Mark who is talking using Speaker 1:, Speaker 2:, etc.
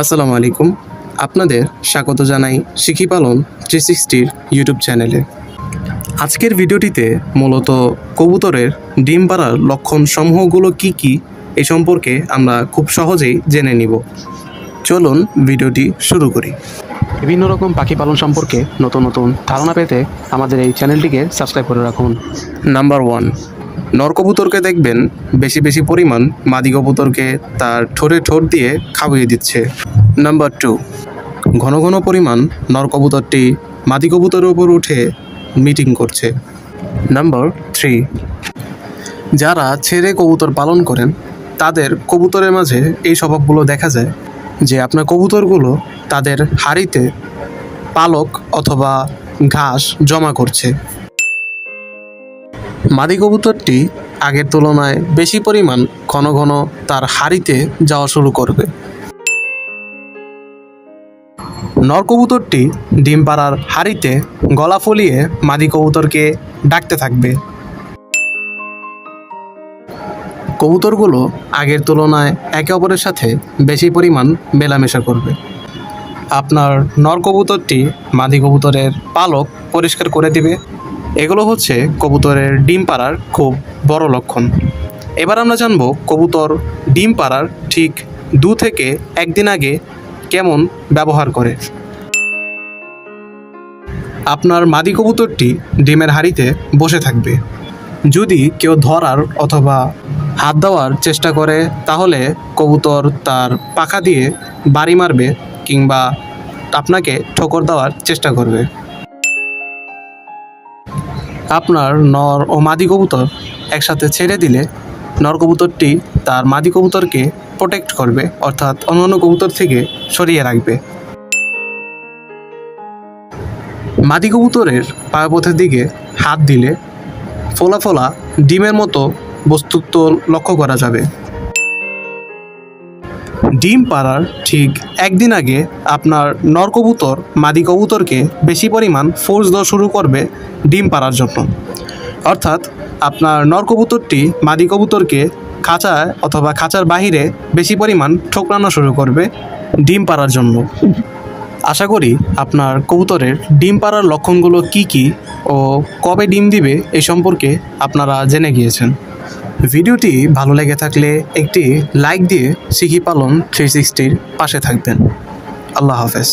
Speaker 1: আসসালামু আলাইকুম। আপনাদের স্বাগত জানাই শিখি পালন 360 ইউটিউব চ্যানেলে। আজকের ভিডিওটিতে মূলত কবুতরের ডিম পাড়ার লক্ষণ সমূহগুলো কি কি এ সম্পর্কে আমরা খুব সহজেই জেনে নিব। চলুন ভিডিওটি শুরু করি।
Speaker 2: বিভিন্ন রকম পাখি পালন সম্পর্কে নতুন নতুন ধারণা পেতে আমাদের এই চ্যানেলটিকে সাবস্ক্রাইব করে রাখুন।
Speaker 1: নাম্বার 1, নর কবুতরকে দেখবেন বেশি বেশি পরিমাণ মাদি কবুতরকে তার ঠোঁটে ঠোঁট দিয়ে খাওয়িয়ে দিচ্ছে। নাম্বার 2, ঘন ঘন পরিমাণ নর কবুতরটি মাদি কবুতরের উপর উঠে মিটিং করছে। নাম্বার 3, যারা ছেড়ে কবুতর পালন করেন তাদের কবুতরের মাঝে এই স্বভাবগুলো দেখা যায় যে আপনার কবুতরগুলো তাদের হাঁড়িতে পালক অথবা ঘাস জমা করছে। মাদি কবুতরটি আগের তুলনায় বেশি পরিমাণ ঘন ঘন তার হাঁড়িতে যাওয়া শুরু করবে। নর কবুতরটি ডিম পাড়ার হাঁড়িতে গলা ফুলিয়ে মাদি কবুতরকে ডাকতে থাকবে। কবুতরগুলো আগের তুলনায় একে অপরের সাথে বেশি পরিমাণ মেলামেশা করবে। আপনার নর কবুতরটি মাদি কবুতরের পালক পরিষ্কার করে দিবে। এগুলো হচ্ছে কবুতরের ডিম পাড়ার খুব বড় লক্ষণ। এবার আমরা জানব কবুতর ডিম পাড়ার ঠিক 2 থেকে 1 দিন আগে কেমন ব্যবহার করে। আপনার মাদি কবুতরটি ডিমের হাঁড়িতে বসে থাকবে। যদি কেউ ধরার অথবা হাত দেওয়ার চেষ্টা করে তাহলে কবুতর তার পাখা দিয়ে বাড়ি মারবে কিংবা আপনাকে ঠোকর দেওয়ার চেষ্টা করবে। আপনার নর ও মাদি কবুতর একসাথে ছেড়ে দিলে নর কবুতরটি তার মাদি কবুতরকে প্রোটেক্ট করবে, অর্থাৎ অন্যান্য কবুতর থেকে সরিয়ে রাখবে। মাদি কবুতরের পায়পথের দিকে হাত দিলে ফোলা ফোলা ডিমের মতো বস্তুত্ব লক্ষ্য করা যাবে। ডিম পাড়ার ঠিক 1 দিন আগে আপনার নর কবুতর মাদি কবুতরকে বেশি পরিমাণ ফোর্স দেওয়া শুরু করবে ডিম পাড়ার জন্য, অর্থাৎ আপনার নর কবুতরটি মাদি কবুতরকে খাঁচায় অথবা খাঁচার বাহিরে বেশি পরিমাণ ঠোকরানো শুরু করবে ডিম পাড়ার জন্য। আশা করি আপনার কবুতরের ডিম পাড়ার লক্ষণগুলো কি কি ও কবে ডিম দিবে এই সম্পর্কে আপনারা জেনে গিয়েছেন। ভিডিওটি ভালো লেগে থাকলে একটি লাইক দিয়ে শিখি পালন 360 পাশে থাকবেন। আল্লাহ হাফেজ।